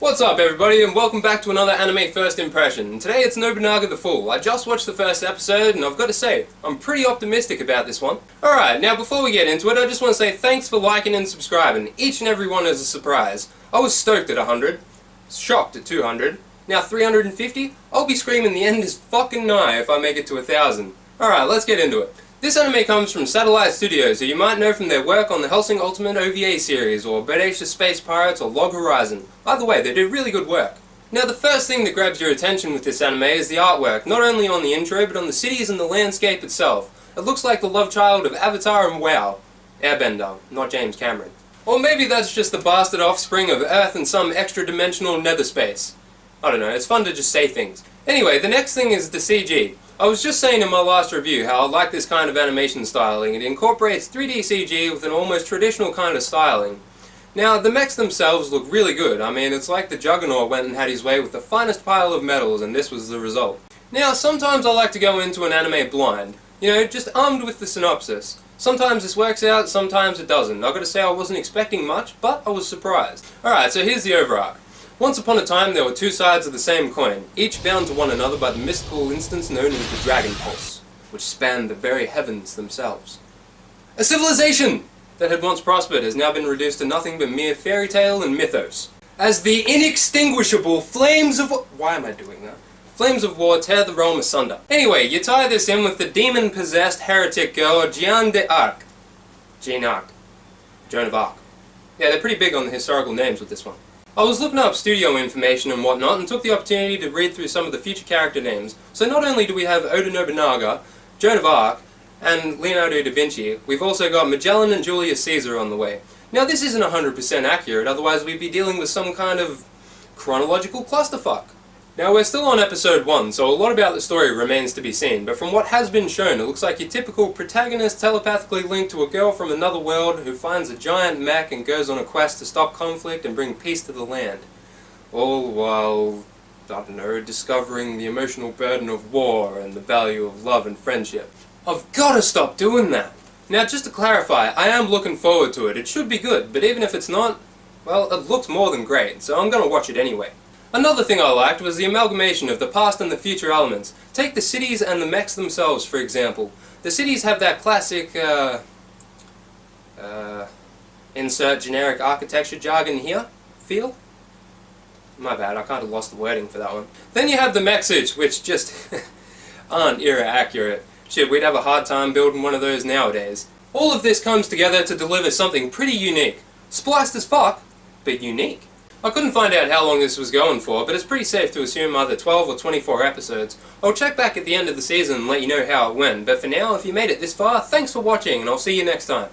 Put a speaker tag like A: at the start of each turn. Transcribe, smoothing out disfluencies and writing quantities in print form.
A: What's up everybody, and welcome back to another anime first impression. Today it's Nobunaga the Fool. I just watched the first episode and I've got to say, I'm pretty optimistic about this one. Alright, now before we get into it, I just want to say thanks for liking and subscribing. Each and every one is a surprise. I was stoked at 100, shocked at 200, now 350, I'll be screaming the end is fucking nigh if I make it to 1,000. Alright, let's get into it. This anime comes from Satellite Studios, who you might know from their work on the Hellsing Ultimate OVA series, or Bodacious Space Pirates, or Log Horizon. Either way, they do really good work. Now the first thing that grabs your attention with this anime is the artwork, not only on the intro, but on the cities and the landscape itself. It looks like the love child of Avatar and WoW. Airbender, not James Cameron. Or maybe that's just the bastard offspring of Earth and some extra-dimensional nether space. I don't know, it's fun to just say things. Anyway, the next thing is the CG. I was just saying in my last review how I like this kind of animation styling. It incorporates 3D CG with an almost traditional kind of styling. Now, the mechs themselves look really good. I mean, it's like the Juggernaut went and had his way with the finest pile of metals, and this was the result. Now, sometimes I like to go into an anime blind. You know, just armed with the synopsis. Sometimes this works out, sometimes it doesn't. I've got to say I wasn't expecting much, but I was surprised. Alright, so here's the overarch. Once upon a time there were two sides of the same coin, each bound to one another by the mystical instance known as the Dragon Pulse, which spanned the very heavens themselves. A civilization that had once prospered has now been reduced to nothing but mere fairy tale and mythos. As the inextinguishable flames of why am I doing that? Flames of war tear the realm asunder. Anyway, you tie this in with the demon-possessed heretic girl Jeanne d'Arc. Jeanne Arc. Joan of Arc. Yeah, they're pretty big on the historical names with this one. I was looking up studio information and whatnot and took the opportunity to read through some of the future character names. So not only do we have Oda Nobunaga, Joan of Arc, and Leonardo da Vinci, we've also got Magellan and Julius Caesar on the way. Now this isn't 100% accurate, otherwise we'd be dealing with some kind of chronological clusterfuck. Now we're still on episode 1, so a lot about the story remains to be seen, but from what has been shown, it looks like your typical protagonist telepathically linked to a girl from another world who finds a giant mech and goes on a quest to stop conflict and bring peace to the land. All while, I don't know, discovering the emotional burden of war and the value of love and friendship. I've gotta stop doing that! Now just to clarify, I am looking forward to it. It should be good, but even if it's not, well, it looks more than great, so I'm gonna watch it anyway. Another thing I liked was the amalgamation of the past and the future elements. Take the cities and the mechs themselves, for example. The cities have that classic, insert generic architecture jargon here, feel? My bad, I kind of lost the wording for that one. Then you have the mech suits, which just aren't era accurate. Shit, we'd have a hard time building one of those nowadays. All of this comes together to deliver something pretty unique. Spliced as fuck, but unique. I couldn't find out how long this was going for, but it's pretty safe to assume either 12 or 24 episodes. I'll check back at the end of the season and let you know how it went, but for now, if you made it this far, thanks for watching and I'll see you next time.